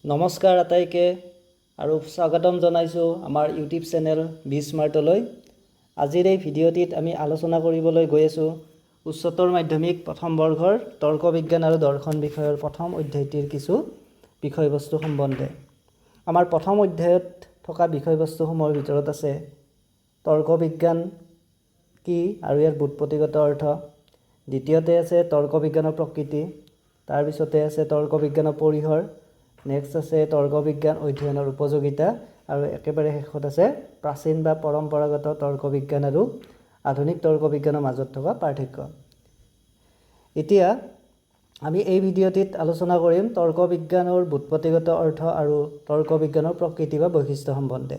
নমস্কাৰ আটাইকে আৰু স্বাগতম জনাইছোঁ আমাৰ ইউটিউব চেনেল বি স্মাৰ্টলৈ। আজিৰ এই ভিডিঅ'টিত আমি আলোচনা কৰিবলৈ গৈ আছোঁ উচ্চতৰ মাধ্যমিক প্ৰথম বৰ্ষৰ তৰ্ক বিজ্ঞান আৰু দৰ্শন বিষয়ৰ প্ৰথম অধ্যায়টিৰ কিছু বিষয়বস্তু সম্বন্ধে। আমাৰ প্ৰথম অধ্যায়ত থকা বিষয়বস্তুসমূহৰ ভিতৰত আছে তৰ্ক বিজ্ঞান কি আৰু ইয়াৰ বুৎপত্তিগত অৰ্থ। দ্বিতীয়তে আছে তৰ্ক বিজ্ঞানৰ প্ৰকৃতি। তাৰপিছতে আছে তৰ্ক বিজ্ঞানৰ পৰিসৰ। নেক্সট আছে তৰ্ক বিজ্ঞান অধ্যয়নৰ উপযোগিতা আৰু একেবাৰে শেষত আছে প্ৰাচীন বা পৰম্পৰাগত তৰ্ক বিজ্ঞান আৰু আধুনিক তৰ্ক বিজ্ঞানৰ মাজত থকা পাৰ্থক্য। এতিয়া আমি এই ভিডিঅ'টিত আলোচনা কৰিম তৰ্ক বিজ্ঞানৰ বুৎপত্তিগত অৰ্থ আৰু তৰ্ক বিজ্ঞানৰ প্ৰকৃতি বা বৈশিষ্ট্য সম্বন্ধে।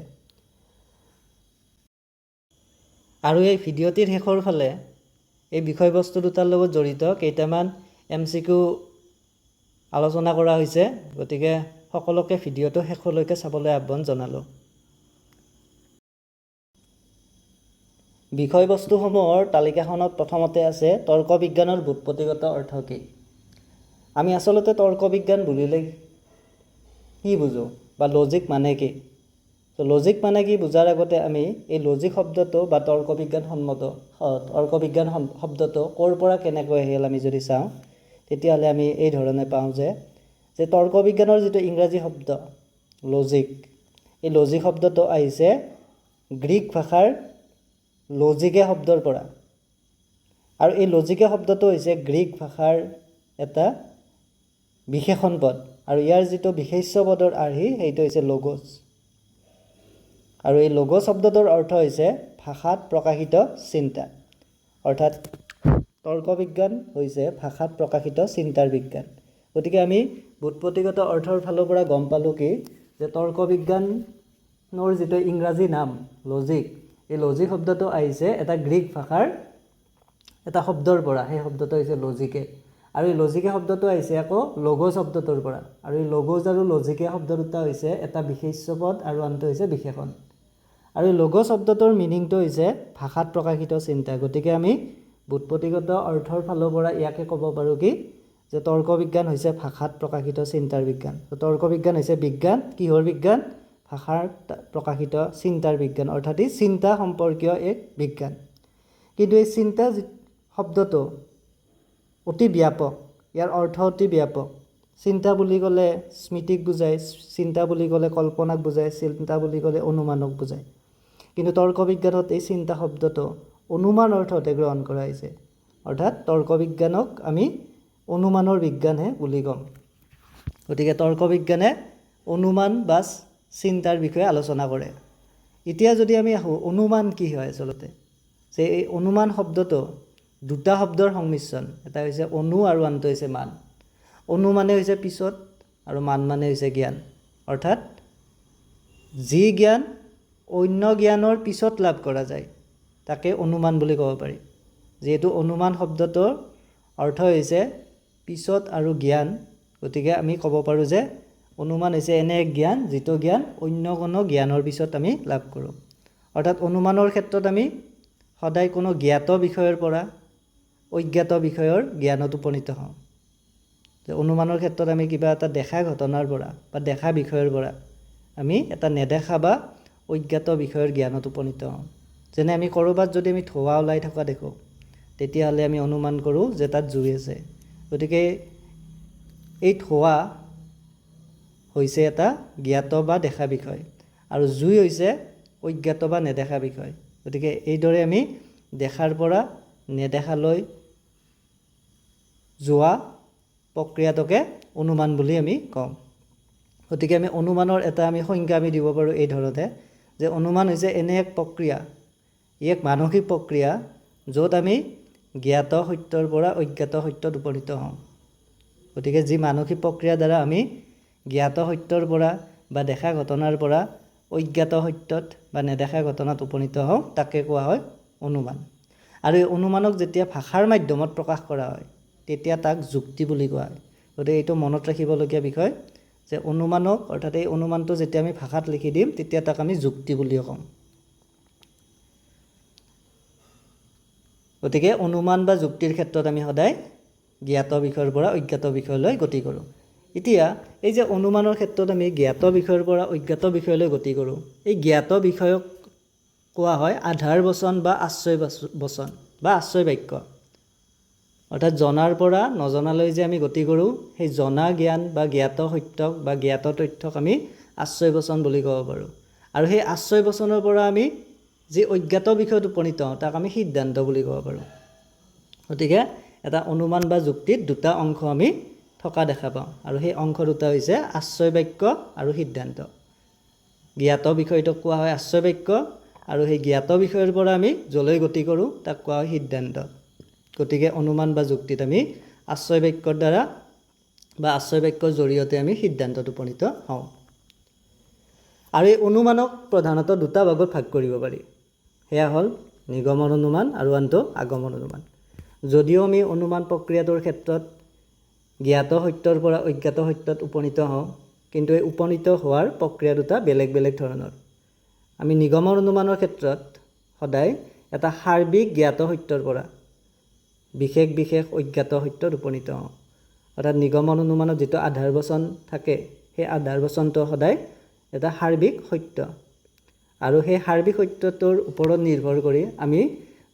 আৰু এই ভিডিঅ'টিৰ শেষৰ ফালে এই বিষয়বস্তু দুটাৰ লগত জড়িত কেইটামান MCQ আলোচনা কৰা হৈছে, গতিকে সকলোকে ভিডিঅ'টো শেষলৈকে চাবলৈ আহ্বান জনালোঁ। বিষয়বস্তুসমূহৰ তালিকাখনত প্ৰথমতে আছে তৰ্ক বিজ্ঞানৰ বুৎপত্তিগত অৰ্থ কি। আমি আচলতে তৰ্ক বিজ্ঞান বুলিলে কি বুজোঁ বা লজিক মানে কি। লজিক মানে কি বুজাৰ আগতে আমি এই লজিক শব্দটো বা তৰ্ক বিজ্ঞান শব্দটো ক'ৰ পৰা কেনেকৈ আহিল আমি যদি চাওঁ, তেতিয়াহ'লে আমি এই ধৰণে পাওঁ যে তৰ্ক বিজ্ঞানৰ যিটো ইংৰাজী শব্দ লজিক, এই লজিক শব্দটো আহিছে গ্ৰীক ভাষাৰ লজিকে শব্দৰ পৰা। আৰু এই লজিকে শব্দটো হৈছে গ্ৰীক ভাষাৰ এটা বিশেষণ পদ আৰু ইয়াৰ যিটো বিশেষ্য পদৰ আৰ্হি সেইটো হৈছে লগোছ। আৰু এই লগোছ শব্দটোৰ অৰ্থ হৈছে ভাষাত প্ৰকাশিত চিন্তা, অৰ্থাৎ তৰ্ক বিজ্ঞান হৈছে ভাষাত প্ৰকাশিত চিন্তাৰ বিজ্ঞান। গতিকে আমি বুৎপত্তিগত অৰ্থৰ ফালৰ পৰা গম পালোঁ কি যে তৰ্ক বিজ্ঞানৰ যিটো ইংৰাজী নাম লজিক, এই লজিক শব্দটো আহিছে এটা গ্ৰীক ভাষাৰ এটা শব্দৰ পৰা, সেই শব্দটো হৈছে লজিকে। আৰু এই লজিকে শব্দটো আহিছে আকৌ লগোছ শব্দটোৰ পৰা। আৰু এই লগোছ আৰু লজিকে শব্দ দুটা হৈছে এটা বিশেষ্য পদ আৰু আনটো হৈছে বিশেষণ। আৰু এই লগোছ শব্দটোৰ মিনিংটো হৈছে ভাষাত প্ৰকাশিত চিন্তা। গতিকে আমি বুৎপত্তিগত অৰ্থৰ ফালৰ পৰা ইয়াকে ক'ব পাৰোঁ কি যে তৰ্ক বিজ্ঞান হৈছে ভাষাত প্ৰকাশিত চিন্তাৰ বিজ্ঞান। তৰ্ক বিজ্ঞান হৈছে বিজ্ঞান, কিহৰ বিজ্ঞান? ভাষাত প্ৰকাশিত চিন্তাৰ বিজ্ঞান, অৰ্থাৎ ই চিন্তা সম্পৰ্কীয় এক বিজ্ঞান। কিন্তু এই চিন্তা শব্দটো অতি ব্যাপক, ইয়াৰ অৰ্থ অতি ব্যাপক। চিন্তা বুলি ক'লে স্মৃতিক বুজায়, চিন্তা বুলি ক'লে কল্পনাক বুজায়, চিন্তা বুলি ক'লে অনুমানক বুজায়। কিন্তু তৰ্ক বিজ্ঞানত এই চিন্তা শব্দটো অনুমান অৰ্থতে গ্ৰহণ কৰা হৈছে, অৰ্থাৎ তৰ্ক বিজ্ঞানক আমি অনুমানৰ বিজ্ঞানহে বুলি ক'ম। গতিকে তৰ্ক বিজ্ঞানে অনুমান বা চিন্তাৰ বিষয়ে আলোচনা কৰে। এতিয়া যদি আমি আহোঁ অনুমান কি হয় আচলতে, যে এই অনুমান শব্দটো দুটা শব্দৰ সংমিশ্ৰণ, এটা হৈছে অনু আৰু আনটো হৈছে মান। অনু মানে হৈছে পিছত আৰু মান মানে হৈছে জ্ঞান, অৰ্থাৎ যি জ্ঞান অন্য জ্ঞানৰ পিছত লাভ কৰা যায় তাকে অনুমান বুলি ক'ব পাৰি। যিহেতু অনুমান শব্দটোৰ অৰ্থ হৈছে পিছত আৰু জ্ঞান, গতিকে আমি ক'ব পাৰোঁ যে অনুমান হৈছে এনে এক জ্ঞান যিটো জ্ঞান অন্য কোনো জ্ঞানৰ পিছত আমি লাভ কৰোঁ। অৰ্থাৎ অনুমানৰ ক্ষেত্ৰত আমি সদায় কোনো জ্ঞাত বিষয়ৰ পৰা অজ্ঞাত বিষয়ৰ জ্ঞানত উপনীত হওঁ। যে অনুমানৰ ক্ষেত্ৰত আমি কিবা এটা দেখা ঘটনাৰ পৰা বা দেখা বিষয়ৰ পৰা আমি এটা নেদেখা বা অজ্ঞাত বিষয়ৰ জ্ঞানত উপনীত হওঁ। যেনে আমি ক'ৰবাত যদি আমি ধোঁৱা ওলাই থকা দেখোঁ, তেতিয়াহ'লে আমি অনুমান কৰোঁ যে তাত জুই আছে। গতিকে এই ধোঁৱা হৈছে এটা জ্ঞাত বা দেখা বিষয় আৰু জুই হৈছে অজ্ঞাত বা নেদেখা বিষয়। গতিকে এইদৰে আমি দেখাৰ পৰা নেদেখালৈ যোৱা প্ৰক্ৰিয়াটোকে অনুমান বুলি আমি কওঁ। গতিকে আমি অনুমানৰ এটা সংজ্ঞা আমি দিব পাৰোঁ এই ধৰণে যে অনুমান হৈছে এনে এক প্ৰক্ৰিয়া, ই এক মানসিক প্ৰক্ৰিয়া য'ত আমি জ্ঞাত সত্যৰ পৰা অজ্ঞাত সত্যত উপনীত হওঁ। গতিকে যি মানসিক প্ৰক্ৰিয়াৰ দ্বাৰা আমি জ্ঞাত সত্যৰ পৰা বা দেখা ঘটনাৰ পৰা অজ্ঞাত সত্যত বা নেদেখা ঘটনাত উপনীত হওঁ তাকে কোৱা হয় অনুমান। আৰু এই অনুমানক যেতিয়া ভাষাৰ মাধ্যমত প্ৰকাশ কৰা হয় তেতিয়া তাক যুক্তি বুলি কোৱা হয়। গতিকে এইটো মনত ৰাখিবলগীয়া বিষয় যে অনুমানক, অৰ্থাৎ এই অনুমানটো যেতিয়া আমি ভাষাত লিখি দিম তেতিয়া তাক আমি যুক্তি বুলিও ক'ম। গতিকে অনুমান বা যুক্তিৰ ক্ষেত্ৰত আমি সদায় জ্ঞাত বিষয়ৰ পৰা অজ্ঞাত বিষয়লৈ গতি কৰোঁ। এতিয়া এই যে অনুমানৰ ক্ষেত্ৰত আমি জ্ঞাত বিষয়ৰ পৰা অজ্ঞাত বিষয়লৈ গতি কৰোঁ এই জ্ঞাত বিষয়ক কোৱা হয় আধাৰ বচন বা আশ্ৰয় বচন বা আশ্ৰয় বাক্য অৰ্থাৎ জনাৰ পৰা নজনালৈ যে আমি গতি কৰোঁ সেই জনা জ্ঞান বা জ্ঞাত সত্যক বা জ্ঞাত তথ্যক আমি আশ্ৰয় বচন বুলি ক'ব পাৰোঁ আৰু সেই আশ্ৰয় বচনৰ পৰা আমি যি অজ্ঞাত বিষয়ত উপনীত হওঁ তাক আমি সিদ্ধান্ত বুলি ক'ব পাৰোঁ গতিকে এটা অনুমান বা যুক্তিত দুটা অংশ আমি থকা দেখা পাওঁ আৰু সেই অংশ দুটা হৈছে আশ্ৰয় বাক্য আৰু সিদ্ধান্ত জ্ঞাত বিষয়টোক কোৱা হয় আশ্ৰয় বাক্য আৰু সেই জ্ঞাত বিষয়ৰ পৰা আমি যলৈ গতি কৰোঁ তাক কোৱা হয় সিদ্ধান্ত গতিকে অনুমান বা যুক্তিত আমি আশ্ৰয় বাক্যৰ দ্বাৰা বা আশ্ৰয় বাক্যৰ জৰিয়তে আমি সিদ্ধান্তত উপনীত হওঁ আৰু এই অনুমানক প্ৰধানতঃ দুটা ভাগত ভাগ কৰিব পাৰি সেয়া হ'ল নিগমন অনুমান আৰু আনটো আগমন অনুমান যদিও আমি অনুমান প্ৰক্ৰিয়াটোৰ ক্ষেত্ৰত জ্ঞাত সত্যৰ পৰা অজ্ঞাত সত্যত উপনীত হওঁ কিন্তু এই উপনীত হোৱাৰ প্ৰক্ৰিয়া দুটা বেলেগ বেলেগ ধৰণৰ আমি নিগমন অনুমানৰ ক্ষেত্ৰত সদায় এটা সাৰ্বিক জ্ঞাত সত্যৰ পৰা বিশেষ বিশেষ অজ্ঞাত সত্যত উপনীত হওঁ অৰ্থাৎ নিগমন অনুমানত যিটো আধাৰ বচন থাকে সেই আধাৰ বচনটো সদায় এটা সাৰ্বিক সত্য আৰু সেই সাৰ্বিক সত্যটোৰ ওপৰত নিৰ্ভৰ কৰি আমি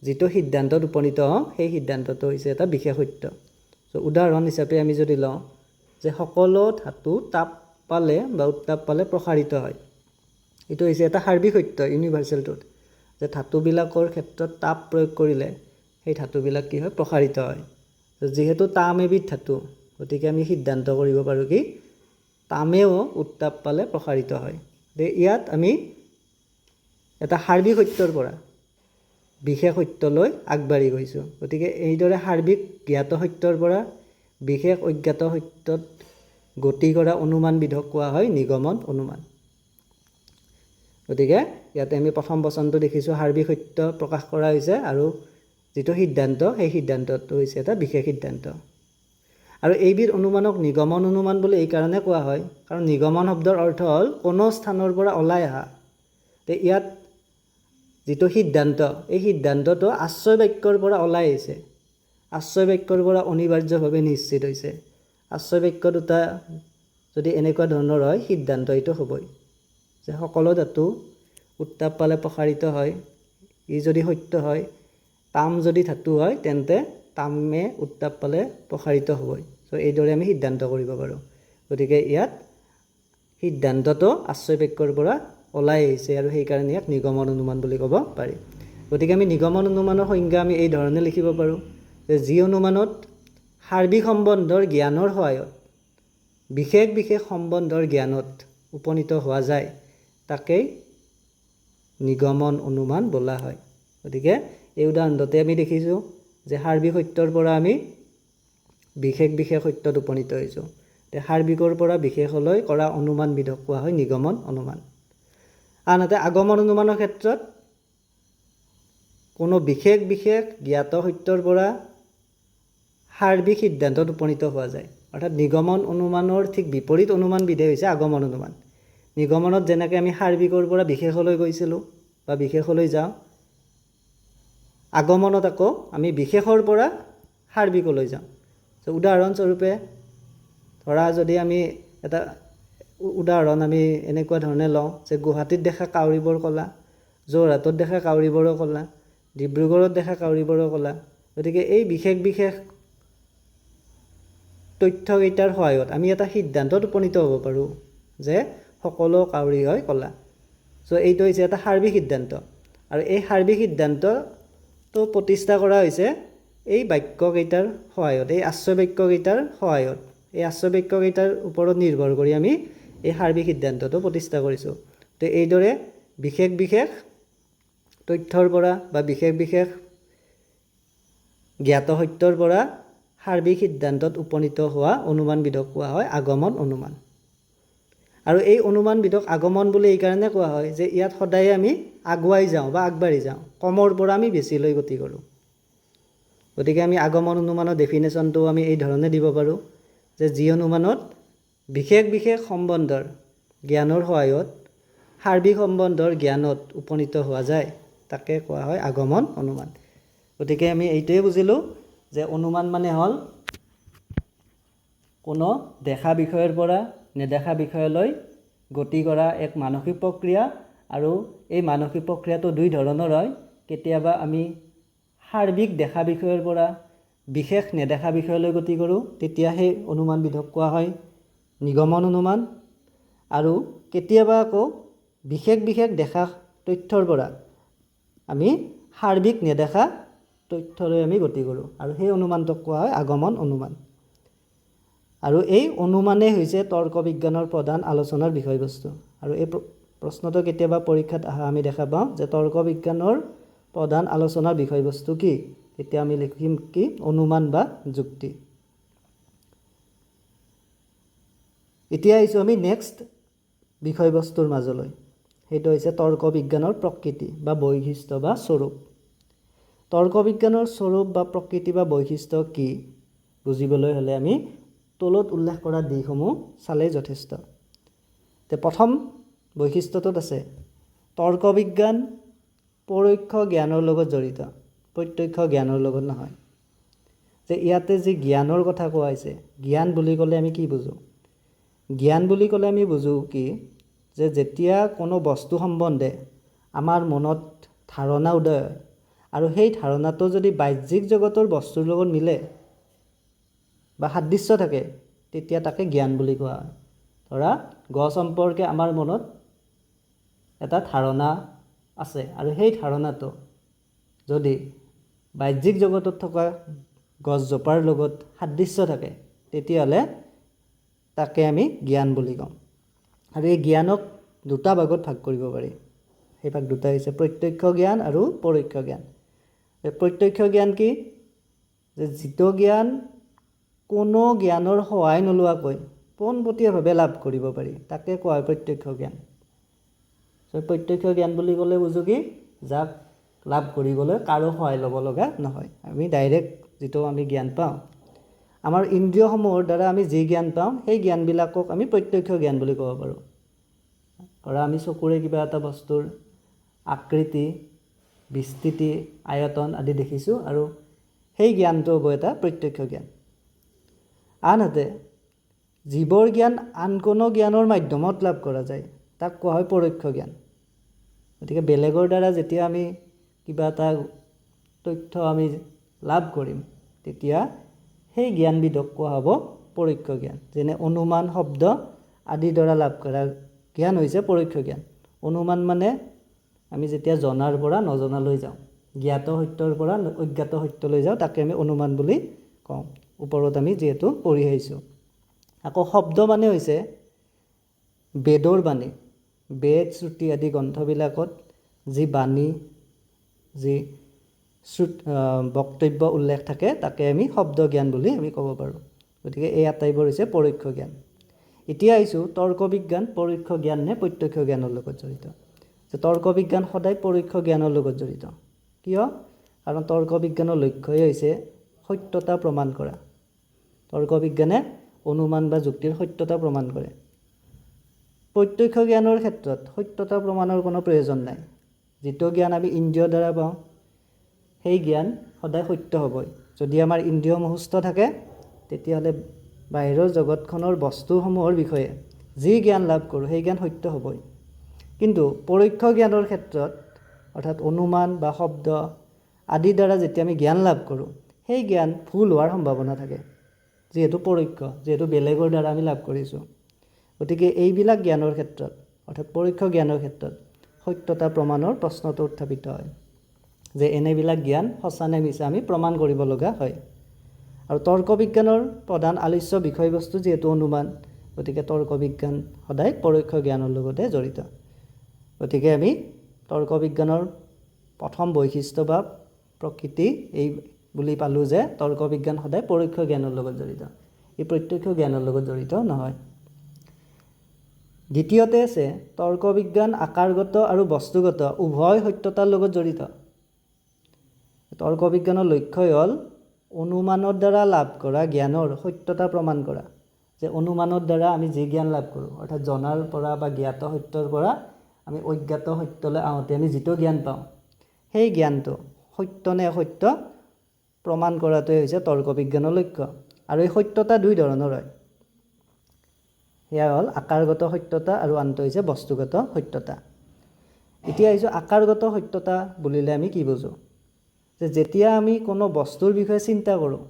যিটো সিদ্ধান্তত উপনীত হওঁ সেই সিদ্ধান্তটো হৈছে এটা বিশেষ সত্য উদাহৰণ হিচাপে আমি যদি লওঁ যে সকলো ধাতু তাপ পালে বা উত্তাপ পালে প্ৰসাৰিত হয় এইটো হৈছে এটা সাৰ্বিক সত্য ইউনিভাৰ্চেল ট্ৰুথ যে ধাতুবিলাকৰ ক্ষেত্ৰত তাপ প্ৰয়োগ কৰিলে সেই ধাতুবিলাক কি হয় প্ৰসাৰিত হয় যিহেতু তাম এবিধ ধাতু গতিকে আমি সিদ্ধান্ত কৰিব পাৰোঁ কি তামেও উত্তাপ পালে প্ৰসাৰিত হয় ইয়াত আমি এটা সাৰ্বিক সত্যৰ পৰা বিশেষ সত্যলৈ আগবাঢ়ি গৈছোঁ গতিকে এইদৰে সাৰ্বিক জ্ঞাত সত্যৰ পৰা বিশেষ অজ্ঞাত সত্যত গতি কৰা অনুমানবিধক কোৱা হয় নিগমন অনুমান গতিকে ইয়াতে আমি প্ৰথম বচনটো দেখিছোঁ সাৰ্বিক সত্য প্ৰকাশ কৰা হৈছে আৰু যিটো সিদ্ধান্ত সেই সিদ্ধান্তটো হৈছে এটা বিশেষ সিদ্ধান্ত আৰু এইবিধ অনুমানক নিগমন অনুমান বুলি এই কাৰণে কোৱা হয় কাৰণ নিগমন শব্দৰ অৰ্থ হ'ল কোনো স্থানৰ পৰা ওলাই অহা ইয়াত যিটো সিদ্ধান্ত এই সিদ্ধান্তটো আশ্ৰয় বাক্যৰ পৰা ওলাই আহিছে আশ্ৰয় বাক্যৰ পৰা অনিবাৰ্যভাৱে নিশ্চিত হৈছে আশ্ৰয় বাক্য দুটা যদি এনেকুৱা ধৰণৰ হয় সিদ্ধান্ত এইটো হ'বই যে সকলো ধাতু উত্তাপ পালে প্ৰসাৰিত হয় ই যদি সত্য হয় তাম যদি ধাতু হয় তেন্তে তামে উত্তাপ পালে প্ৰসাৰিত হ'বই এইদৰে আমি সিদ্ধান্ত কৰিব পাৰোঁ গতিকে ইয়াত সিদ্ধান্তটো আশ্ৰয় বাক্যৰ পৰা ওলাই আহিছে আৰু সেইকাৰণে ইয়াক নিগমন অনুমান বুলি ক'ব পাৰি গতিকে আমি নিগমন অনুমানৰ সংজ্ঞা আমি এই ধৰণে লিখিব পাৰোঁ যে যি অনুমানত সাৰ্বিক সম্বন্ধৰ জ্ঞানৰ সহায়ত বিশেষ বিশেষ সম্বন্ধৰ জ্ঞানত উপনীত হোৱা যায় তাকেই নিগমন অনুমান বোলা হয় গতিকে এই উদাহৰণতে আমি দেখিছোঁ যে সাৰ্বিক সত্যৰ পৰা আমি বিশেষ বিশেষ সত্যত উপনীত হৈছোঁ সাৰ্বিকৰ পৰা বিশেষলৈ কৰা অনুমানবিধক কোৱা হয় নিগমন অনুমান আনহাতে আগমন অনুমানৰ ক্ষেত্ৰত কোনো বিশেষ বিশেষ জ্ঞাত সত্যৰ পৰা সাৰ্বিক সিদ্ধান্তত উপনীত হোৱা যায় অৰ্থাৎ নিগমন অনুমানৰ ঠিক বিপৰীত অনুমানবিধে হৈছে আগমন অনুমান নিগমনত যেনেকৈ আমি সাৰ্বিকৰ পৰা বিশেষলৈ গৈছিলোঁ বা বিশেষলৈ যাওঁ আগমনত আকৌ আমি বিশেষৰ পৰা সাৰ্বিকলৈ যাওঁ উদাহৰণস্বৰূপে ধৰা যদি আমি এটা উদাহৰণ আমি এনেকুৱা ধৰণে লওঁ যে গুৱাহাটীত দেখা কাউৰীবোৰ ক'লা যোৰহাটত দেখা কাউৰীবোৰো ক'লা ডিব্ৰুগড়ত দেখা কাউৰীবোৰো ক'লা গতিকে এই বিশেষ বিশেষ তথ্যকেইটাৰ সহায়ত আমি এটা সিদ্ধান্তত উপনীত হ'ব পাৰোঁ যে সকলো কাউৰী হয় ক'লা এইটো হৈছে এটা সাৰ্বিক সিদ্ধান্ত আৰু এই সাৰ্বিক সিদ্ধান্তটো প্ৰতিষ্ঠা কৰা হৈছে এই বাক্যকেইটাৰ সহায়ত এই আশ্ৰয় বাক্যকেইটাৰ সহায়ত এই আশ্ৰয় বাক্যকেইটাৰ ওপৰত নিৰ্ভৰ কৰি আমি এই সাৰ্বিক সিদ্ধান্তটো প্ৰতিষ্ঠা কৰিছোঁ এইদৰে বিশেষ বিশেষ তথ্যৰ পৰা বা বিশেষ বিশেষ জ্ঞাত সত্যৰ পৰা সাৰ্বিক সিদ্ধান্তত উপনীত হোৱা অনুমানবিধক কোৱা হয় আগমন অনুমান আৰু এই অনুমানবিধক আগমন বুলি এইকাৰণে কোৱা হয় যে ইয়াত সদায় আমি আগুৱাই যাওঁ বা আগবাঢ়ি যাওঁ কমৰ পৰা আমি বেছিলৈ গতি কৰোঁ গতিকে আমি আগমন অনুমানৰ ডেফিনেশ্যনটো আমি এই ধৰণে দিব পাৰোঁ যে যি অনুমানত বিশেষ বিশেষ সম্বন্ধৰ জ্ঞানৰ সহায়ত সাৰ্বিক সম্বন্ধৰ জ্ঞানত উপনীত হোৱা যায় তাকে কোৱা হয় আগমন অনুমান গতিকে আমি এইটোৱে বুজিলোঁ যে অনুমান মানে হ'ল কোনো দেখা বিষয়ৰ পৰা নেদেখা বিষয়লৈ গতি কৰা এক মানসিক প্ৰক্ৰিয়া আৰু এই মানসিক প্ৰক্ৰিয়াটো দুই ধৰণৰ হয় কেতিয়াবা আমি সাৰ্বিক দেখা বিষয়ৰ পৰা বিশেষ নেদেখা বিষয়লৈ গতি কৰোঁ তেতিয়া সেই অনুমানবিধক কোৱা হয় নিগমন অনুমান আৰু কেতিয়াবা আকৌ বিশেষ দেখা তথ্যৰ পৰা আমি সাৰ্বিক নেদেখা তথ্যলৈ আমি গতি কৰোঁ আৰু সেই অনুমানটোক কোৱা হয় আগমন অনুমান আৰু এই অনুমানেই হৈছে তৰ্ক বিজ্ঞানৰ প্ৰধান আলোচনাৰ বিষয়বস্তু আৰু এই প্ৰশ্নটো কেতিয়াবা পৰীক্ষাত অহা আমি দেখা পাওঁ যে তৰ্ক বিজ্ঞানৰ প্ৰধান আলোচনাৰ বিষয়বস্তু কি তেতিয়া আমি লিখিম কি অনুমান বা যুক্তি এতিয়া আহিছোঁ আমি নেক্সট বিষয়বস্তুৰ মাজলৈ সেইটো হৈছে তৰ্ক বিজ্ঞানৰ প্ৰকৃতি বা বৈশিষ্ট্য বা স্বৰূপ তৰ্ক বিজ্ঞানৰ স্বৰূপ বা প্ৰকৃতি বা বৈশিষ্ট্য কি বুজিবলৈ হ'লে আমি তলত উল্লেখ কৰা দিশসমূহ চালেই যথেষ্ট তে প্ৰথম বৈশিষ্ট্যটোত আছে তৰ্ক বিজ্ঞান পৰোক্ষ জ্ঞানৰ লগত জড়িত প্ৰত্যক্ষ জ্ঞানৰ লগত নহয় যে ইয়াতে যি জ্ঞানৰ কথা কোৱা হৈছে জ্ঞান বুলি ক'লে আমি কি বুজো জ্ঞান বুলি ক'লে আমি বুজো কি যে যেতিয়া কোনো বস্তু সম্বন্ধে আমাৰ মনত ধাৰণা উদয় হয় আৰু সেই ধাৰণাটো যদি বাহ্যিক জগতৰ বস্তুৰ লগত মিলে বা সাদৃশ্য থাকে তেতিয়া তাকে জ্ঞান বুলি কোৱা হয় ধৰা গছ সম্পৰ্কে আমাৰ মনত এটা ধাৰণা আছে আৰু সেই ধাৰণাটো যদি বাহ্যিক জগতত থকা গছজোপাৰ লগত সাদৃশ্য থাকে তেতিয়াহ'লে তাকে আমি জ্ঞান বুলি কওঁ আৰু এই জ্ঞানক দুটা ভাগত ভাগ কৰিব পাৰি সেই ভাগ দুটা হৈছে প্ৰত্যক্ষ জ্ঞান আৰু পৰোক্ষ জ্ঞান প্ৰত্যক্ষ জ্ঞান কি যে যিটো জ্ঞান কোনো জ্ঞানৰ সহায় নোলোৱাকৈ পোনপটীয়াভাৱে লাভ কৰিব পাৰি তাকে কোৱা হয় প্ৰত্যক্ষ জ্ঞান প্ৰত্যক্ষ জ্ঞান বুলি ক'লে বুজো কি যাক লাভ কৰিবলৈ কাৰো সহায় ল'ব লগা নহয় আমি ডাইৰেক্ট যিটো আমি জ্ঞান পাওঁ আমাৰ ইন্দ্ৰিয়সমূহৰ দ্বাৰা আমি যি জ্ঞান পাওঁ সেই জ্ঞানবিলাকক আমি প্ৰত্যক্ষ জ্ঞান বুলি ক'ব পাৰোঁ ধৰা আমি চকুৰে কিবা এটা বস্তুৰ আকৃতি বিস্তৃতি আয়তন আদি দেখিছোঁ আৰু সেই জ্ঞানটো হ'ব এটা প্ৰত্যক্ষ জ্ঞান আনহাতে জীৱৰ জ্ঞান আন কোনো জ্ঞানৰ মাধ্যমত লাভ কৰা যায় তাক কোৱা হয় পৰোক্ষ জ্ঞান গতিকে বেলেগৰ দ্বাৰা যেতিয়া আমি কিবা এটা তথ্য আমি লাভ কৰিম তেতিয়া সেই জ্ঞানবিধক কোৱা হ'ব পৰোক্ষ জ্ঞান যেনে অনুমান শব্দ আদিৰ দ্বাৰা লাভ কৰা জ্ঞান হৈছে পৰোক্ষ জ্ঞান অনুমান মানে আমি যেতিয়া জনাৰ পৰা নজনালৈ যাওঁ জ্ঞাত সত্যৰ পৰা অজ্ঞাত সত্যলৈ যাওঁ তাকে আমি অনুমান বুলি কওঁ ওপৰত আমি যিহেতু পঢ়ি আহিছোঁ আকৌ শব্দ মানে হৈছে বেদৰ বাণী বেদ শ্ৰুতি আদি গ্ৰন্থবিলাকত যি বাণী যি বক্তব্য উল্লেখ থাকে তাকে আমি শব্দ জ্ঞান বুলি আমি ক'ব পাৰোঁ গতিকে এই আটাইবোৰ হৈছে পৰোক্ষ জ্ঞান এতিয়া আহিছোঁ তৰ্ক বিজ্ঞান পৰোক্ষ জ্ঞান নে প্ৰত্যক্ষ জ্ঞানৰ লগত জড়িত যে তৰ্ক বিজ্ঞান সদায় পৰোক্ষ জ্ঞানৰ লগত জড়িত কিয় কাৰণ তৰ্ক বিজ্ঞানৰ লক্ষ্যই হৈছে সত্যতা প্ৰমাণ কৰা তৰ্ক বিজ্ঞানে অনুমান বা যুক্তিৰ সত্যতা প্ৰমাণ কৰে প্ৰত্যক্ষ জ্ঞানৰ ক্ষেত্ৰত সত্যতা প্ৰমাণৰ কোনো প্ৰয়োজন নাই যিটো জ্ঞান আমি ইন্দ্ৰিয়ৰ দ্বাৰা পাওঁ সেই জ্ঞান সদায় সত্য হ'বই যদি আমাৰ ইন্দ্ৰিয় সুস্থ থাকে তেতিয়াহ'লে বাহিৰৰ জগতখনৰ বস্তুসমূহৰ বিষয়ে যি জ্ঞান লাভ কৰোঁ সেই জ্ঞান সত্য হ'বই কিন্তু পৰোক্ষ জ্ঞানৰ ক্ষেত্ৰত অৰ্থাৎ অনুমান বা শব্দ আদিৰ দ্বাৰা যেতিয়া আমি জ্ঞান লাভ কৰোঁ সেই জ্ঞান ভুল হোৱাৰ সম্ভাৱনা থাকে যিহেতু পৰোক্ষ যিহেতু বেলেগৰ দ্বাৰা আমি লাভ কৰিছোঁ গতিকে এইবিলাক জ্ঞানৰ ক্ষেত্ৰত অৰ্থাৎ পৰোক্ষ জ্ঞানৰ ক্ষেত্ৰত সত্যতা প্ৰমাণৰ প্ৰশ্নটো উত্থাপিত হয় যে এনেবিলাক জ্ঞান সঁচা নে মিছা আমি প্ৰমাণ কৰিব লগা হয় আৰু তৰ্ক বিজ্ঞানৰ প্ৰধান আলোচ্য বিষয়বস্তু যিহেতু অনুমান গতিকে তৰ্ক বিজ্ঞান সদায় পৰোক্ষ জ্ঞানৰ লগতে জড়িত গতিকে আমি তৰ্ক বিজ্ঞানৰ প্ৰথম বৈশিষ্ট্য বা প্ৰকৃতি এই বুলি পালোঁ যে তৰ্ক বিজ্ঞান সদায় পৰোক্ষ জ্ঞানৰ লগত জড়িত এই প্ৰত্যক্ষ জ্ঞানৰ লগত জড়িত নহয় দ্বিতীয়তে আছে তৰ্ক বিজ্ঞান আকাৰগত আৰু বস্তুগত উভয় সত্যতাৰ লগত জড়িত তৰ্ক বিজ্ঞানৰ লক্ষ্যই হ'ল অনুমানৰ দ্বাৰা লাভ কৰা জ্ঞানৰ সত্যতা প্ৰমাণ কৰা যে অনুমানৰ দ্বাৰা আমি যি জ্ঞান লাভ কৰোঁ অৰ্থাৎ জনাৰ পৰা বা জ্ঞাত সত্যৰ পৰা আমি অজ্ঞাত সত্যলৈ আহোঁতে আমি যিটো জ্ঞান পাওঁ সেই জ্ঞানটো সত্য নে অসত্য প্ৰমাণ কৰাটোৱে হৈছে তৰ্ক বিজ্ঞানৰ লক্ষ্য আৰু এই সত্যতা দুই ধৰণৰ হয় সেয়া হ'ল আকাৰগত সত্যতা আৰু আনটো হৈছে বস্তুগত সত্যতা। এতিয়া আহিছোঁ আকাৰগত সত্যতা বুলিলে আমি কি বুজোঁ? যে যেতিয়া আমি কোনো বস্তুৰ বিষয়ে চিন্তা কৰোঁ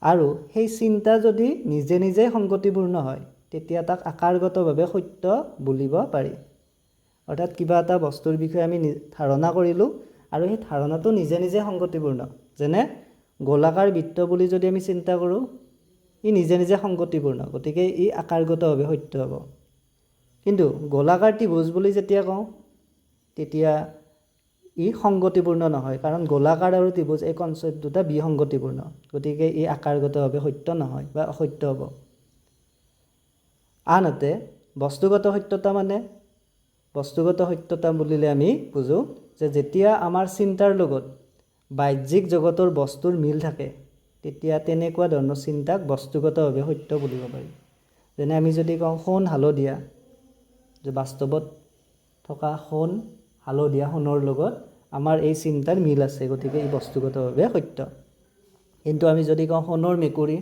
আৰু সেই চিন্তা যদি নিজে নিজেই সংগতিপূৰ্ণ হয় তেতিয়া তাক আকাৰগতভাৱে সত্য বুলিব পাৰি। অৰ্থাৎ কিবা এটা বস্তুৰ বিষয়ে আমি ধাৰণা কৰিলোঁ আৰু সেই ধাৰণাটো নিজে নিজে সংগতিপূৰ্ণ। যেনে গোলাকাৰ বৃত্ত বুলি যদি আমি চিন্তা কৰোঁ ই নিজে নিজে সংগতিপূৰ্ণ, গতিকে ই আকাৰগতভাৱে সত্য হ'ব। কিন্তু গোলাকাৰ ত্ৰিভুজ বুলি যেতিয়া কওঁ তেতিয়া ই সংগতিপূৰ্ণ নহয়, কাৰণ গোলাকাৰ আৰু ত্ৰিভুজ এই কনচেপ্ট দুটা বিসংগতিপূৰ্ণ, গতিকে ই আকাৰগতভাৱে সত্য নহয় বা অসত্য হ'ব। আনহাতে বস্তুগত সত্যতা মানে, বস্তুগত সত্যতা বুলিলে আমি বুজোঁ যে যেতিয়া আমাৰ চিন্তাৰ লগত বাহ্যিক জগতৰ বস্তুৰ মিল থাকে তেতিয়া তেনেকুৱা ধৰণৰ চিন্তাক বস্তুগতভাৱে সত্য বুলিব পাৰি। যেনে আমি যদি কওঁ সোণ হালধীয়া, যে বাস্তৱত থকা সোণ হালধীয়া সোণৰ লগত আমাৰ এই চিন্তাৰ মিল আছে, গতিকে ই বস্তুগতভাৱে সত্য। কিন্তু আমি যদি কওঁ সোণৰ মেকুৰী,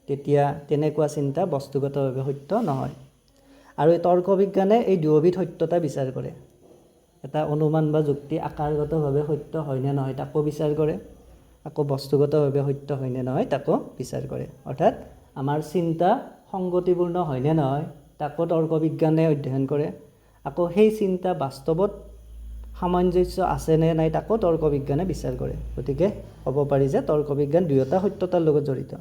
তেতিয়া তেনেকুৱা চিন্তা বস্তুগতভাৱে সত্য নহয়। আৰু এই তৰ্ক বিজ্ঞানে এই দুয়োবিধ সত্যতা বিচাৰ কৰে। এটা অনুমান বা যুক্তি আকাৰগতভাৱে সত্য হয়নে নহয় তাকো বিচাৰ কৰে, আকৌ বস্তুগতভাৱে সত্য হয়নে নহয় তাকো বিচাৰ কৰে। অৰ্থাৎ আমাৰ চিন্তা সংগতিপূৰ্ণ হয়নে নহয় তাকো তৰ্ক বিজ্ঞানে অধ্যয়ন কৰে, আকৌ সেই চিন্তা বাস্তৱত সামঞ্জস্য আছেনে নাই তাকো তৰ্ক বিজ্ঞানে বিচাৰ কৰে। গতিকে ক'ব পাৰি যে তৰ্ক বিজ্ঞান দুয়োটা সত্যতাৰ লগত জড়িত।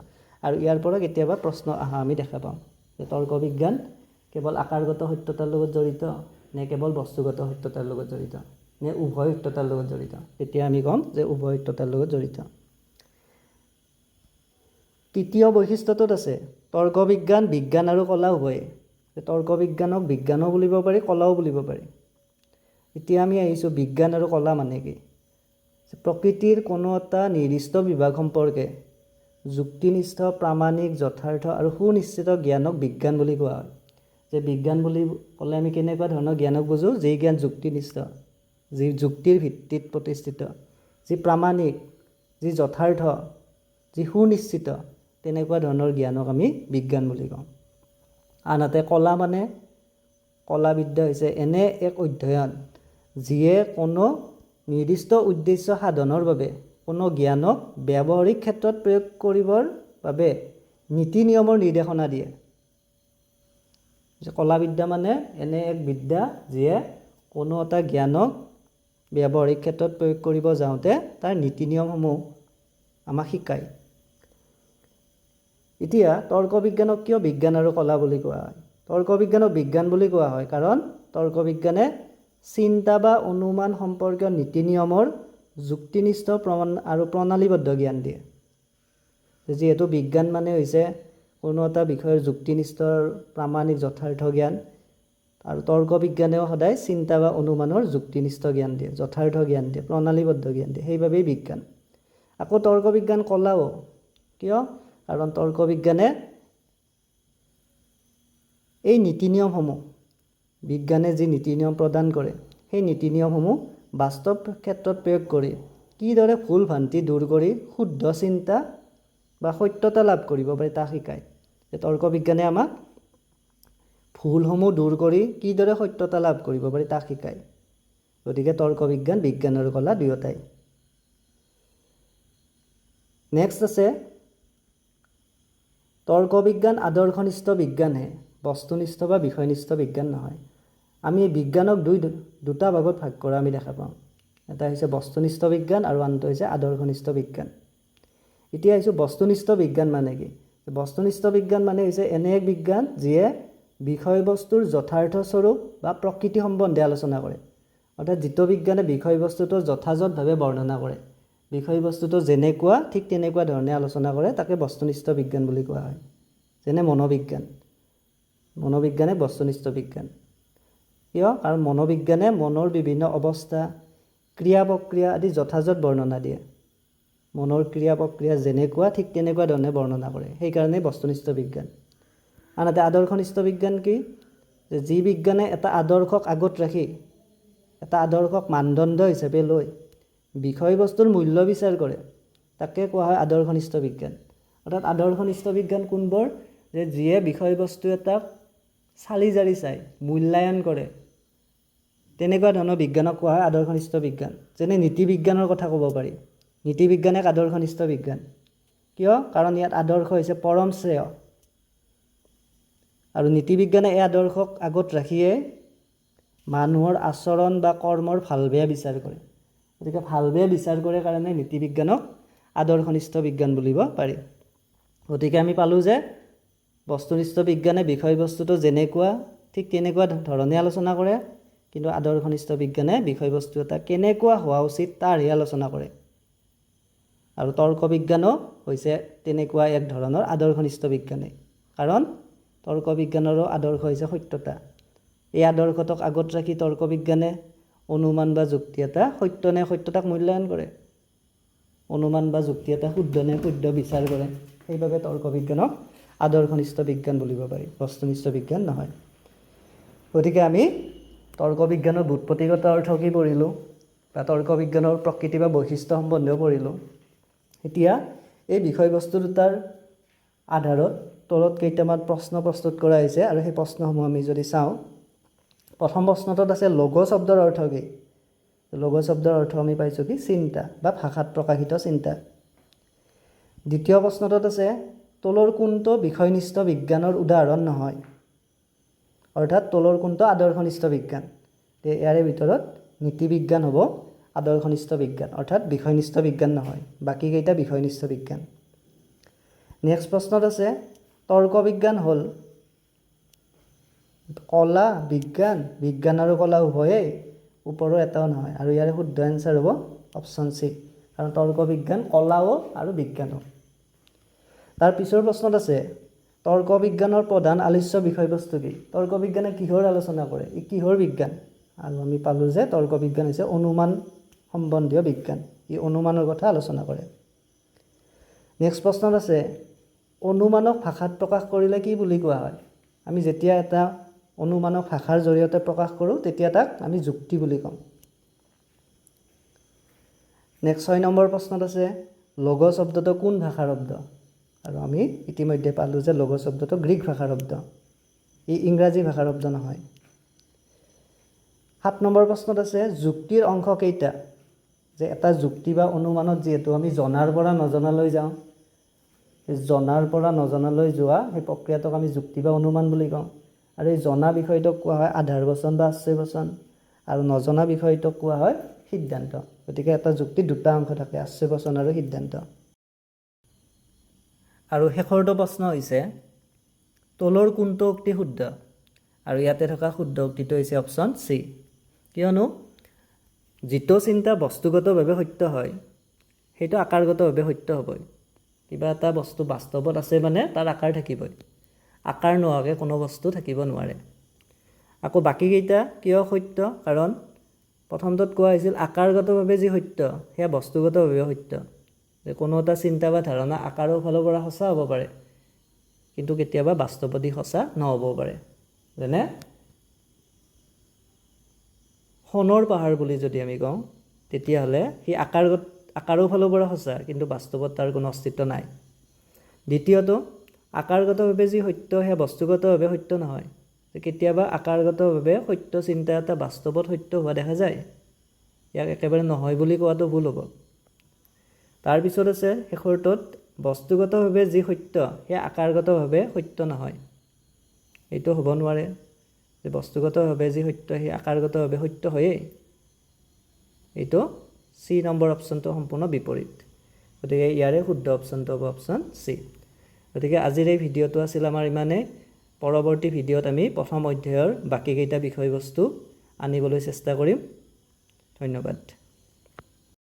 আৰু ইয়াৰ পৰা কেতিয়াবা প্ৰশ্ন অহা আমি দেখা পাওঁ যে তৰ্ক বিজ্ঞান কেৱল আকাৰগত সত্যতাৰ লগত জড়িত নে কেৱল বস্তুগত সত্যতাৰ লগত জড়িত নে উভয় সত্যতাৰ লগত জড়িত? তেতিয়া আমি ক'ম যে উভয় সত্যতাৰ লগত জড়িত। তৃতীয় বৈশিষ্ট্যটোত আছে তৰ্ক বিজ্ঞান বিজ্ঞান আৰু কলা উভয়ে। তৰ্ক বিজ্ঞানক বিজ্ঞানো বুলিব পাৰি, কলাও বুলিব পাৰি। এতিয়া আমি আহিছোঁ বিজ্ঞান আৰু কলা মানে কি? প্ৰকৃতিৰ কোনো এটা নিৰ্দিষ্ট বিভাগ সম্পৰ্কে যুক্তিনিষ্ঠ, প্ৰামাণিক, যথাৰ্থ আৰু সুনিশ্চিত জ্ঞানক বিজ্ঞান বুলি কোৱা হয়। যে বিজ্ঞান বুলি ক'লে আমি কেনেকুৱা ধৰণৰ জ্ঞানক বুজোঁ? যি জ্ঞান যুক্তিনিষ্ঠ, যি যুক্তিৰ ভিত্তিত প্ৰতিষ্ঠিত, যি প্ৰামাণিক, যি যথাৰ্থ, যি সুনিশ্চিত, তেনেকুৱা ধৰণৰ জ্ঞানক আমি বিজ্ঞান বুলি কওঁ। আনহাতে কলা মানে, কলা বিদ্যা হৈছে এনে এক অধ্যয়ন যিয়ে কোনো নিৰ্দিষ্ট উদ্দেশ্য সাধনৰ বাবে কোনো জ্ঞানক ব্যৱহাৰিক ক্ষেত্ৰত প্ৰয়োগ কৰিবৰ বাবে নীতি নিয়মৰ নিৰ্দেশনা দিয়ে। যে কলা বিদ্যা মানে এনে এক বিদ্যা যিয়ে কোনো এটা জ্ঞানক ব্যৱহাৰিক ক্ষেত্ৰত প্ৰয়োগ কৰিব যাওঁতে তাৰ নীতি নিয়মসমূহ আমাক শিকায়। এতিয়া তৰ্ক বিজ্ঞানক কিয় বিজ্ঞান আৰু কলা বুলি কোৱা হয়? তৰ্ক বিজ্ঞানক বিজ্ঞান বুলি কোৱা হয় কাৰণ তৰ্ক বিজ্ঞানে চিন্তা বা অনুমান সম্পৰ্কীয় নীতি নিয়মৰ যুক্তিনিষ্ঠ প্ৰমাণ আৰু প্ৰণালীবদ্ধ জ্ঞান দিয়ে। যিহেতু বিজ্ঞান মানে হৈছে কোনো এটা বিষয়ৰ যুক্তিনিষ্ঠ, প্ৰামাণিক, যথাৰ্থ জ্ঞান, আৰু তৰ্ক বিজ্ঞানেও সদায় চিন্তা বা অনুমানৰ যুক্তিনিষ্ঠ জ্ঞান দিয়ে, যথাৰ্থ জ্ঞান দিয়ে, প্ৰণালীবদ্ধ জ্ঞান দিয়ে, সেইবাবেই বিজ্ঞান। আকৌ তৰ্ক বিজ্ঞান কলাও কিয়? কাৰণ তৰ্ক বিজ্ঞানে এই নীতি নিয়মসমূহ, বিজ্ঞানে যি নীতি নিয়ম প্ৰদান কৰে সেই নীতি নিয়মসমূহ বাস্তৱ ক্ষেত্ৰত প্ৰয়োগ কৰি কিদৰে ভুল ভ্ৰান্তি দূৰ কৰি শুদ্ধ চিন্তা বা সত্যতা লাভ কৰিব পাৰি তাক শিকায়। তৰ্ক বিজ্ঞানে আমাক ভুলসমূহ দূৰ কৰি কিদৰে সত্যতা লাভ কৰিব পাৰি তাক শিকায়। গতিকে তৰ্ক বিজ্ঞান বিজ্ঞান আৰু কলা দুয়োটাই। নেক্সট আছে তৰ্ক বিজ্ঞান আদৰ্শনিষ্ঠ বিজ্ঞানহে, বস্তুনিষ্ঠ বা বিষয়নিষ্ঠ বিজ্ঞান নহয়। আমি এই বিজ্ঞানক দুটা ভাগত ভাগ কৰা আমি দেখা পাওঁ। এটা হৈছে বস্তুনিষ্ঠ বিজ্ঞান আৰু আনটো হৈছে আদৰ্শনিষ্ঠ বিজ্ঞান। এতিয়া আহিছোঁ বস্তুনিষ্ঠ বিজ্ঞান মানে কি? বস্তুনিষ্ঠ বিজ্ঞান মানে হৈছে এনে এক বিজ্ঞান যিয়ে বিষয়বস্তুৰ যথাৰ্থ স্বৰূপ বা প্ৰকৃতি সম্বন্ধে আলোচনা কৰে। অৰ্থাৎ যিটো বিজ্ঞানে বিষয়বস্তুটো যথাযথভাৱে বৰ্ণনা কৰে, বিষয়বস্তুটো যেনেকুৱা ঠিক তেনেকুৱা ধৰণে আলোচনা কৰে, তাকে বস্তুনিষ্ঠ বিজ্ঞান বুলি কোৱা হয়। যেনে মনোবিজ্ঞান, মনোবিজ্ঞানে বস্তুনিষ্ঠ বিজ্ঞান। কিয়? কাৰণ মনোবিজ্ঞানে মনৰ বিভিন্ন অৱস্থা, ক্ৰিয়া প্ৰক্ৰিয়া আদি যথাযথ বৰ্ণনা দিয়ে। মনৰ ক্ৰিয়া প্ৰক্ৰিয়া যেনেকুৱা ঠিক তেনেকুৱা ধৰণে বৰ্ণনা কৰে, সেইকাৰণে বস্তুনিষ্ঠ বিজ্ঞান। আনহাতে আদৰ্শনিষ্ঠ বিজ্ঞান কি? যে যি বিজ্ঞানে এটা আদৰ্শক আগত ৰাখি, এটা আদৰ্শক মানদণ্ড হিচাপে লৈ বিষয়বস্তুৰ মূল্য বিচাৰ কৰে, তাকে কোৱা হয় আদৰ্শনিষ্ঠ বিজ্ঞান। অৰ্থাৎ আদৰ্শনিষ্ঠ বিজ্ঞান কোনবোৰ? যে যিয়ে বিষয়বস্তু এটাক চালি জাৰি চাই মূল্যায়ন কৰে তেনেকুৱা ধৰণৰ বিজ্ঞানক কোৱা হয় আদৰ্শনিষ্ঠ বিজ্ঞান। যেনে নীতি বিজ্ঞানৰ কথা ক'ব পাৰি। নীতি বিজ্ঞান এক আদৰ্শনিষ্ঠ বিজ্ঞান। কিয়? কাৰণ ইয়াত আদৰ্শ হৈছে পৰম শ্ৰেয় আৰু নীতি বিজ্ঞানে এই আদৰ্শক আগত ৰাখিয়ে মানুহৰ আচৰণ বা কৰ্মৰ ভাল বেয়া বিচাৰ কৰে। গতিকে ভাল বেয়া বিচাৰ কৰে কাৰণে নীতি বিজ্ঞানক আদৰ্শনিষ্ঠ বিজ্ঞান বুলিব পাৰি। গতিকে আমি পালোঁ যে বস্তুনিষ্ঠ বিজ্ঞানে বিষয়বস্তুটো যেনেকুৱা ঠিক তেনেকুৱা ধৰণে আলোচনা কৰে, কিন্তু আদৰ্শনিষ্ঠ বিজ্ঞানে বিষয়বস্তু এটা কেনেকুৱা হোৱা উচিত তাৰহে আলোচনা কৰে। আৰু তৰ্ক বিজ্ঞানো হৈছে তেনেকুৱা এক ধৰণৰ আদৰ্শনিষ্ঠ বিজ্ঞানে, কাৰণ তৰ্ক বিজ্ঞানৰো আদৰ্শ হৈছে সত্যতা। এই আদৰ্শটোক আগত ৰাখি তৰ্ক বিজ্ঞানে অনুমান বা যুক্তি এটা সত্য নে সত্যতাক মূল্যায়ন কৰে, অনুমান বা যুক্তি এটা শুদ্ধ নে শুদ্ধ বিচাৰ কৰে। সেইবাবে তৰ্ক বিজ্ঞানক আদৰ্শনিষ্ঠ বিজ্ঞান বুলিব পাৰি, বস্তুনিষ্ঠ বিজ্ঞান নহয়। গতিকে আমি তৰ্ক বিজ্ঞানৰ বুৎপত্তিগত অৰ্থ কি পঢ়িলোঁ বা তৰ্ক বিজ্ঞানৰ প্ৰকৃতি বা বৈশিষ্ট্য সম্বন্ধেও পঢ়িলোঁ। এতিয়া এই বিষয়বস্তু দুটাৰ আধাৰত তলত কেইটামান প্ৰশ্ন প্ৰস্তুত কৰা হৈছে আৰু সেই প্ৰশ্নসমূহ আমি যদি চাওঁ, প্ৰথম প্ৰশ্নটোত আছে লঘু শব্দৰ অৰ্থ কি? লঘু শব্দৰ অৰ্থ আমি পাইছোঁ কি? চিন্তা বা ভাষাত প্ৰকাশিত চিন্তা। দ্বিতীয় প্ৰশ্নটোত আছে তলৰ কোনটো বিষয়নিষ্ঠ বিজ্ঞানৰ উদাহৰণ নহয়? অৰ্থাৎ তলৰ কোনটো আদৰ্শনিষ্ঠ বিজ্ঞান? ইয়াৰে ভিতৰত নীতি বিজ্ঞান হ'ব আদৰ্শনিষ্ঠ বিজ্ঞান, অৰ্থাৎ বিষয়নিষ্ঠ বিজ্ঞান নহয়, বাকীকেইটা বিষয়নিষ্ঠ বিজ্ঞান। নেক্সট প্ৰশ্নত আছে তৰ্ক বিজ্ঞান হ'ল কলা, বিজ্ঞান, বিজ্ঞান আৰু কলা উভয়েই, ওপৰৰ এটাও নহয়। আৰু ইয়াৰে শুদ্ধ এনচাৰ হ'ব অপশ্যন চি, কাৰণ তৰ্ক বিজ্ঞান কলাও আৰু বিজ্ঞানো। তাৰ পিছৰ প্ৰশ্নত আছে তৰ্ক বিজ্ঞানৰ প্ৰধান আলোচ্য বিষয়বস্তু কি? তৰ্ক বিজ্ঞানে কিহৰ আলোচনা কৰে? ই কিহৰ বিজ্ঞান? আৰু আমি পালোঁ যে তৰ্ক বিজ্ঞান হৈছে অনুমান সম্বন্ধীয় বিজ্ঞান, ই অনুমানৰ কথা আলোচনা কৰে। নেক্সট প্ৰশ্নত আছে অনুমানক ভাষাত প্ৰকাশ কৰিলে কি বুলি কোৱা হয়? আমি যেতিয়া এটা অনুমানক ভাষাৰ জৰিয়তে প্ৰকাশ কৰোঁ তেতিয়া তাক আমি যুক্তি বুলি কওঁ। নেক্সট 6 নম্বৰ প্ৰশ্নত আছে লঘু শব্দটো কোন ভাষাৰ শব্দ? আৰু আমি ইতিমধ্যে পালোঁ যে লঘু শব্দটো গ্ৰীক ভাষাৰ শব্দ, ই ইংৰাজী ভাষাৰ শব্দ নহয়। 7 নম্বৰ প্ৰশ্নত আছে যুক্তিৰ অংশ কেইটা? যে এটা যুক্তি বা অনুমানত যিহেতু আমি জনাৰ পৰা নজনালৈ যাওঁ, সেই জনাৰ পৰা নজনালৈ যোৱা সেই প্ৰক্ৰিয়াটোক আমি যুক্তি বা অনুমান বুলি কওঁ। আৰু এই জনা বিষয়টোক কোৱা হয় আধাৰ বচন বা আশ্ৰয় বচন, আৰু নজনা বিষয়টোক কোৱা হয় সিদ্ধান্ত। গতিকে এটা যুক্তি দুটা অংশ থাকে, আশ্ৰয় বচন আৰু সিদ্ধান্ত। আৰু শেষৰটো প্ৰশ্ন হৈছে তলৰ কোনটো উক্তি শুদ্ধ? আৰু ইয়াতে থকা শুদ্ধ উক্তিটো হৈছে অপশ্যন চি, কিয়নো যিটো চিন্তা বস্তুগতভাৱে সত্য হয় সেইটো আকাৰগতভাৱে সত্য হ'বই। কিবা এটা বস্তু বাস্তৱত আছে মানে তাৰ আকাৰ থাকিবই, আকাৰ নোহোৱাকৈ কোনো বস্তু থাকিব নোৱাৰে। আকৌ বাকীকেইটা কিয় সত্য? কাৰণ প্ৰথমটোত কোৱা হৈছিল আকাৰগতভাৱে যি সত্য সেয়া বস্তুগতভাৱে সত্য, যে কোনো এটা চিন্তা বা ধাৰণা আকাৰৰ ফালৰ পৰা সঁচা হ'ব পাৰে কিন্তু কেতিয়াবা বাস্তৱদি সঁচা নহ'বও পাৰে। যেনে সোণৰ পাহাৰ বুলি যদি আমি কওঁ তেতিয়াহ'লে সি আকাৰৰ ফালৰ পৰা সঁচা কিন্তু বাস্তৱত তাৰ কোনো অস্তিত্ব নাই। দ্বিতীয়টো আকাৰগতভাৱে যি সত্য সেয়া বস্তুগতভাৱে সত্য নহয়, কেতিয়াবা আকাৰগতভাৱে সত্য চিন্তা এটা বাস্তৱত সত্য হোৱা দেখা যায়, ইয়াক একেবাৰে নহয় বুলি কোৱাটো ভুল হ'ব। তাৰপিছত আছে শেষৰটোত বস্তুগতভাৱে যি সত্য সেয়া আকাৰগতভাৱে সত্য নহয়, এইটো হ'ব নোৱাৰে যে বস্তুগতভাৱে যি সত্য সেই আকাৰগতভাৱে সত্য হয়েই। এইটো চি নম্বৰ অপশ্যনটো সম্পূৰ্ণ বিপৰীত, গতিকে ইয়াৰে শুদ্ধ অপশ্যনটো হ'ব অপশ্যন চি। গতিকে আজিৰ এই ভিডিঅ'টো আছিল আমাৰ ইমানেই। পৰৱৰ্তী ভিডিঅ'ত আমি প্ৰথম অধ্যায়ৰ বাকীকেইটা বিষয়বস্তু আনিবলৈ চেষ্টা কৰিম। ধন্যবাদ।